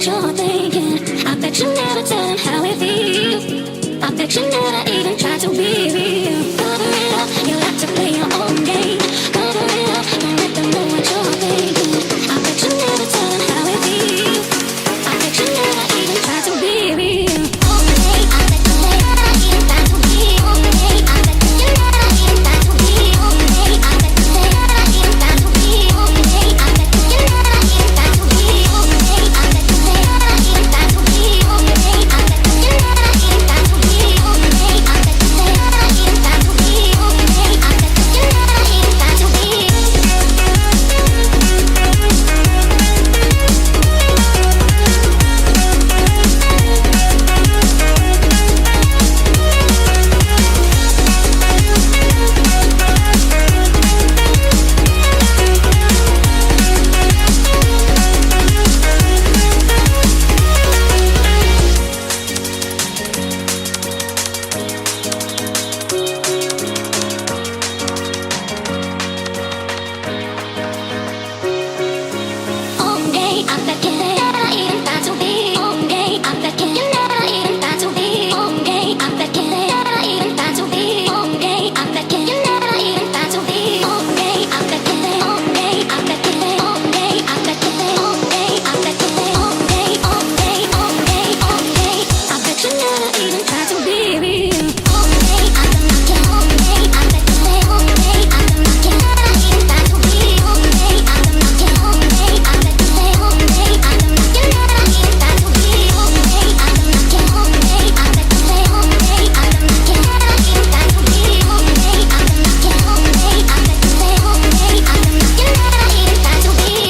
what you're thinking. I bet you never tell him how it feels. I bet you never even try to be real. Cover it up, you like to play your own game. Cover it up, don't let them know what you're thinking. I bet you never tell him how it feels. I bet you never even try to be real. Okay, I bet you never even try to be okay. I bet you never even try to be okay. I bet you never even try to be okay. I bet you never even try to be okay. I bet you never even try to be okay. I bet you never even try to be okay. I bet you never even try to be okay. I bet you never even try to be. Okay, I bet you never even try to be okay. I bet you never even try to be okay. I bet you never even try to be okay. I bet you never even try to be okay. I bet you okay. I bet you okay. I bet you okay. I bet you okay. Okay, okay, okay. I bet you never even try to be real. Okay, I can knock you okay. I bet you okay. I can knock you never even try to be okay. I can knock you okay. I bet you okay. I can knock you never even try to be okay. I can knock you okay. I bet you okay. I can knock you never even try to be okay. I can knock you okay. I bet you okay. I can knock you never even try to be.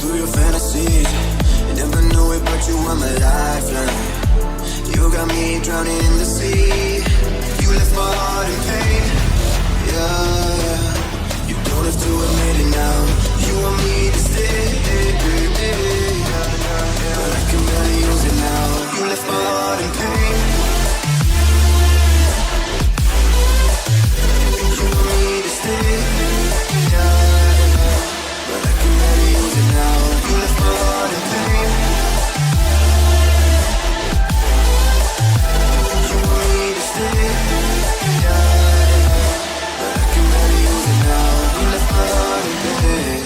through your fantasies. You never knew it, but you were my lifeline. You got me drowning in the sea. You left my heart in pain. Yeah, you don't have to admit it now. You want me to stay, but I can barely use it now. You left my heart in pain. You want me to stay, yeah, but I can barely use it now. You left my heart in pain. You want me to stay, yeah, but I can barely use it now. You left my heart in pain.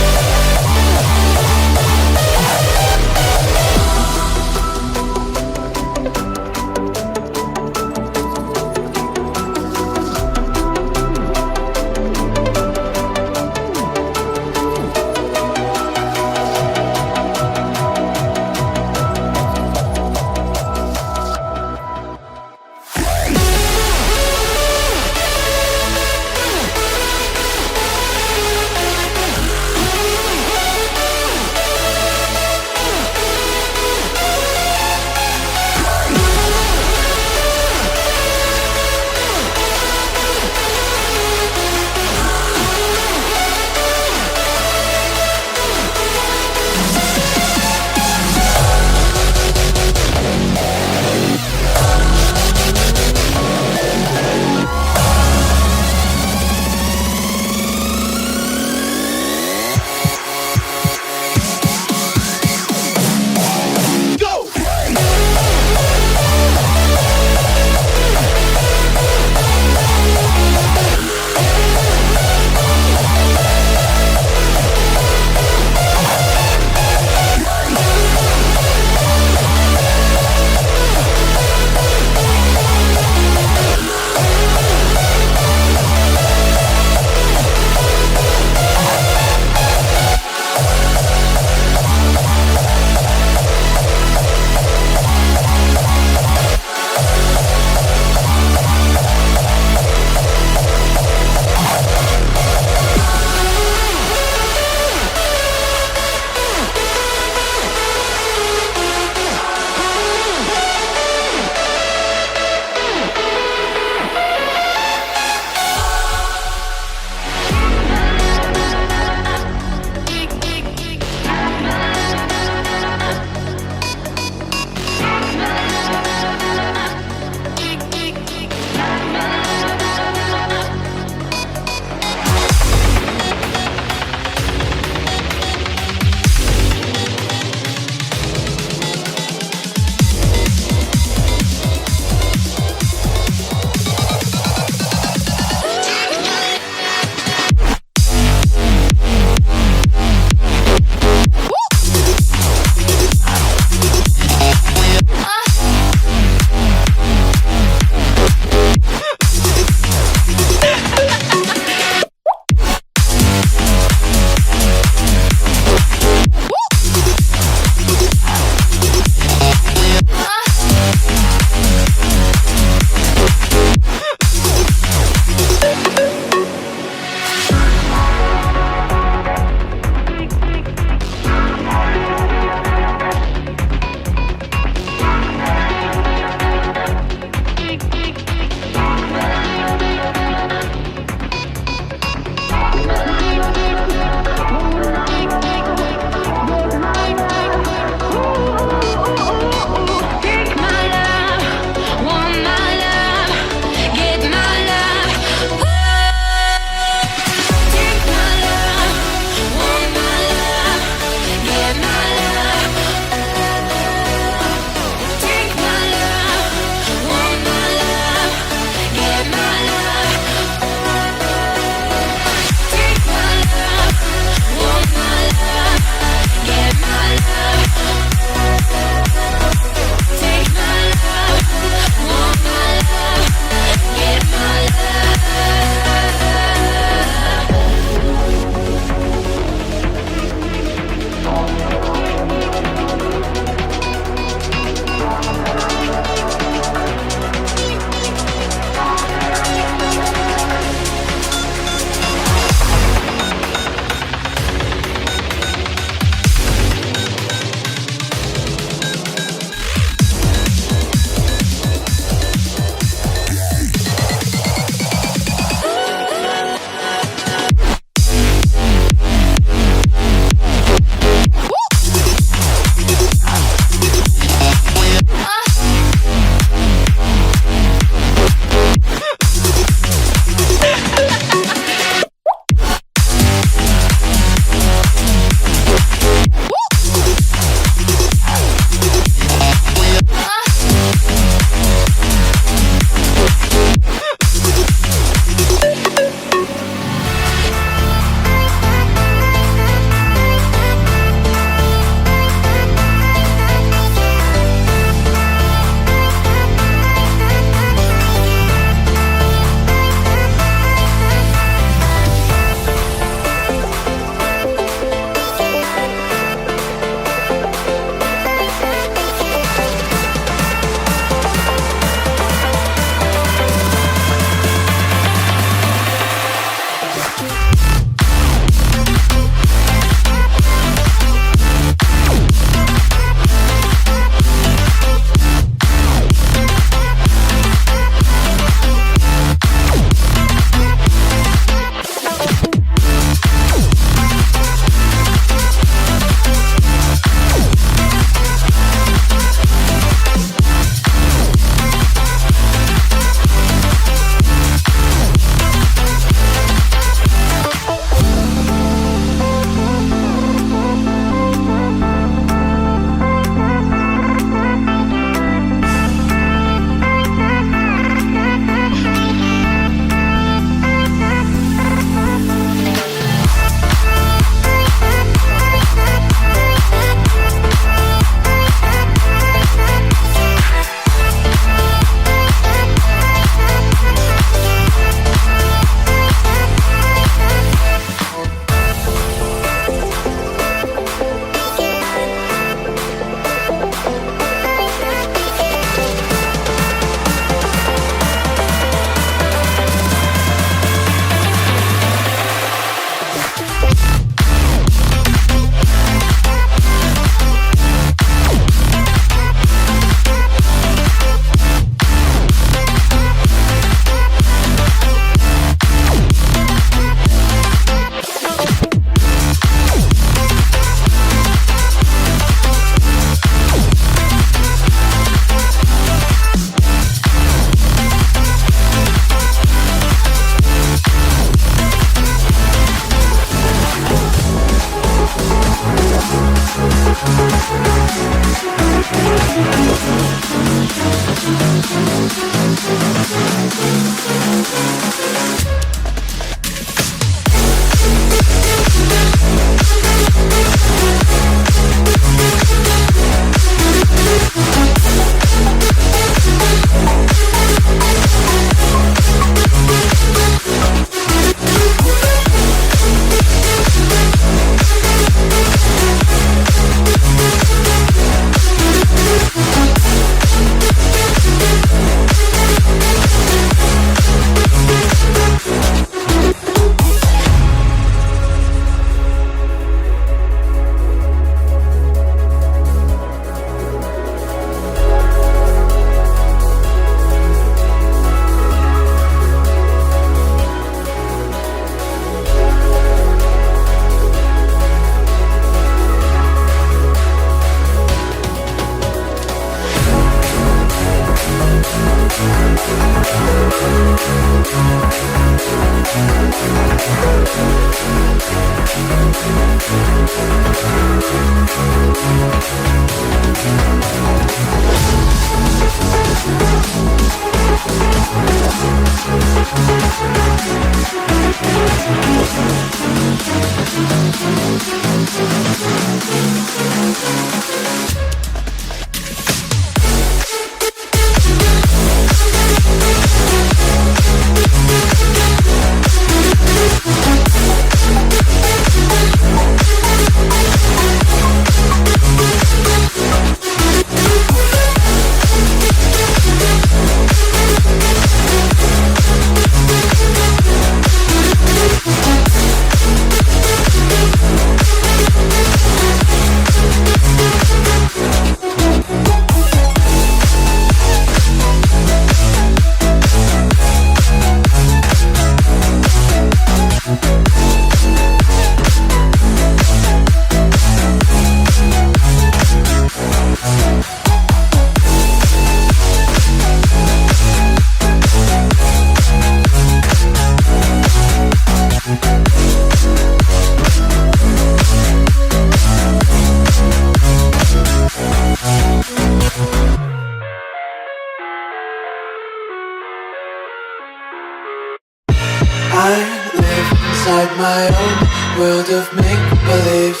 My own world of make-believe.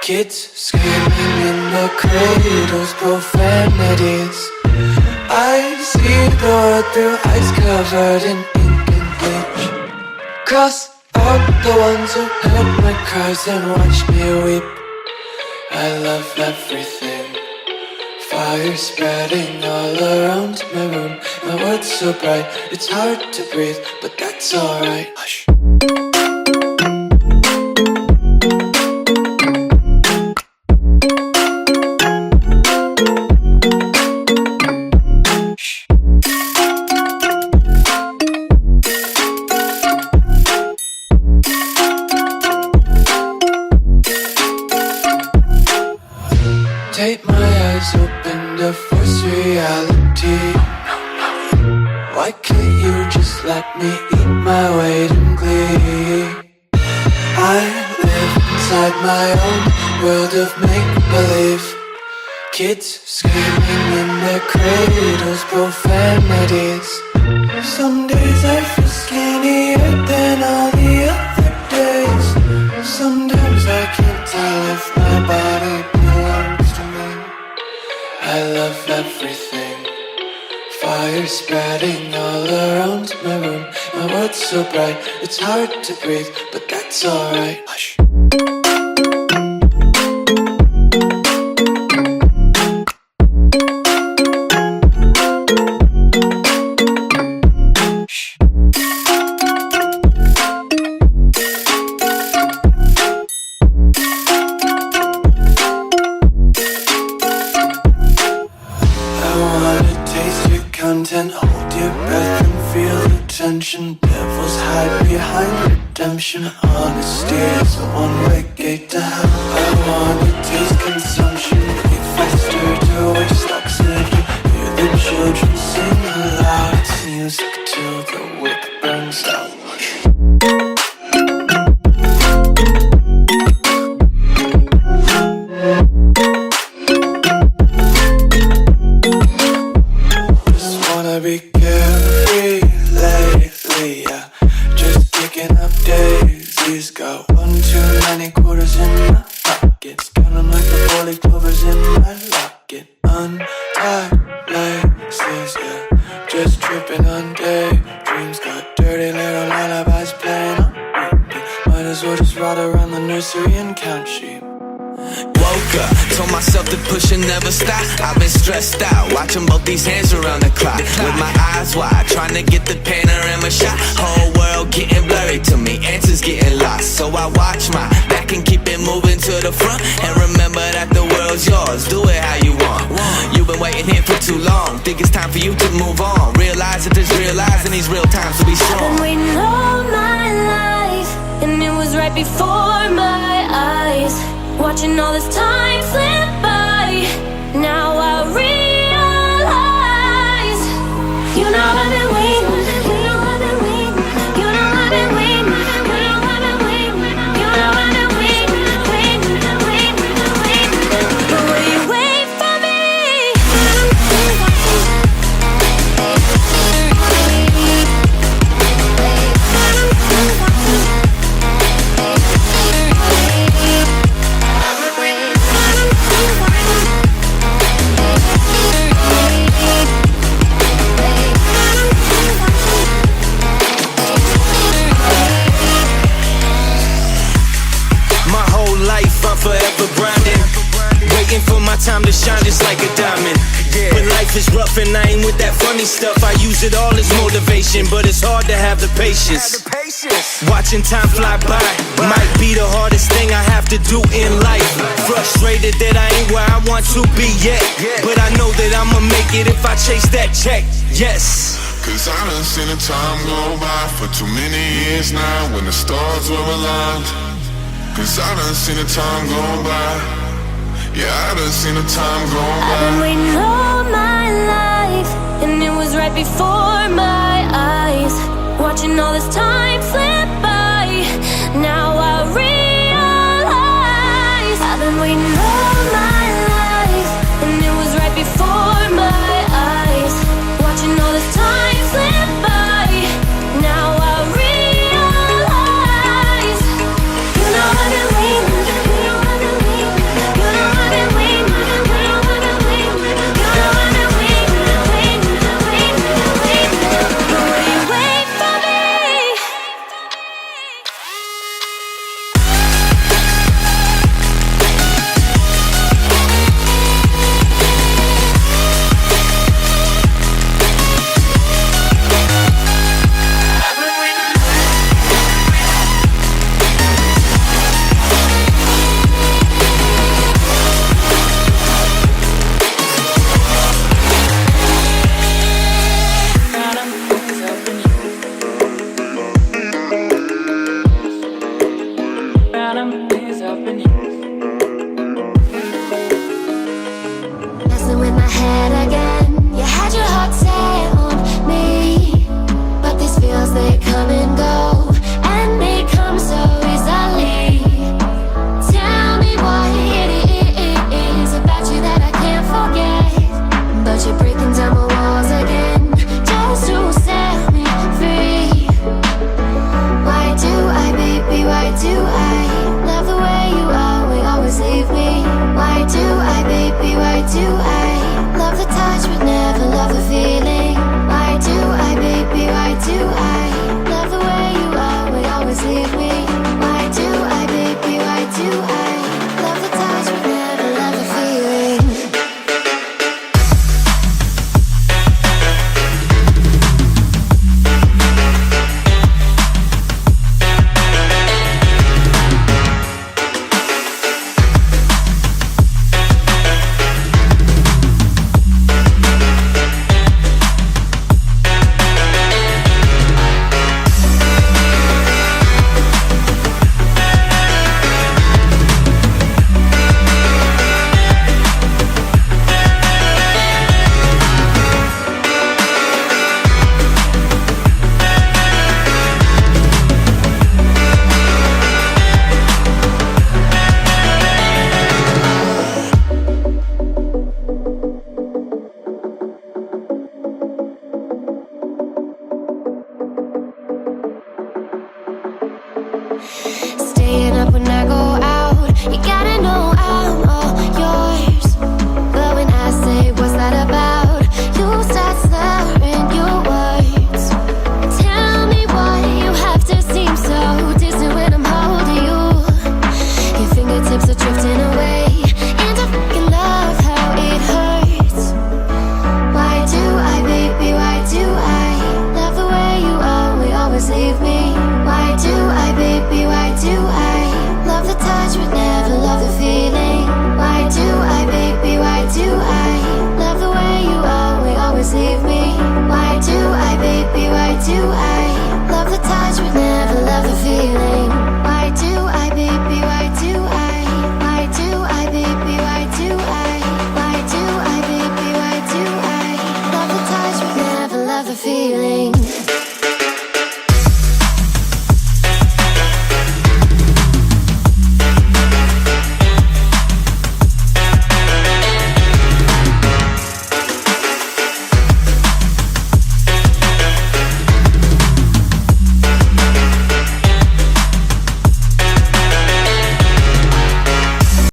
Kids screaming in the cradles, profanities. I see the world through eyes covered in ink and bleach. Cross out the ones who heard my cries and watched me weep. I love everything. Fire spreading all around my room. My world's so bright, it's hard to breathe, but that's alright. Hush. Take my eyes open to force reality. Why can't you just let me eat my weight in glee? I live inside my own world of make-believe. Kids screaming in their cradles, profanities. Some days I feel skinnier than all the other days. Sometimes I can't tell if my body belongs to me. I love everything. Fire spreading all around my room. My world's so bright, it's hard to breathe, but that's alright. Hush. Content, hold your breath and feel the tension. Devils hide behind redemption. Honesty is a one-way gate to hell. I wanna taste consumption. Breathe faster to waste oxygen. Hear the children sing aloud. It's music till the wick burns out. Be carefree lately, yeah. Just picking up daisies. Got one too many quarters in my pockets. Count 'em like the 40 clovers in my locket. Untied laces, yeah. Just tripping on daydreams. Got dirty little lullabies playing on repeat. Might as well just ride around the nursery and count sheep. Woke up, told myself to push and never stop. I've been stressed out, watching both these hands around the clock. With my eyes wide, trying to get the panorama shot. Whole world getting blurry to me, answers getting lost. So I watch my back and keep it moving to the front. And remember that the world's yours, do it how you want. You've been waiting here for too long, think it's time for you to move on. Realize that there's real lies in these real times to be strong. I've been waiting all my life, and it was right before my eyes. Watching all this time slip by, now I realize Life is rough and I ain't with that funny stuff. I use it all as motivation, but it's hard to have the patience. Watching time fly by might be the hardest thing I have to do in life. Frustrated that I ain't where I want to be yet, but I know that I'ma make it if I chase that check. Yes. Cause I done seen the time go by for too many years now when the stars were aligned. Cause I done seen the time go by. Yeah, I done seen the time go by. I've been waiting all my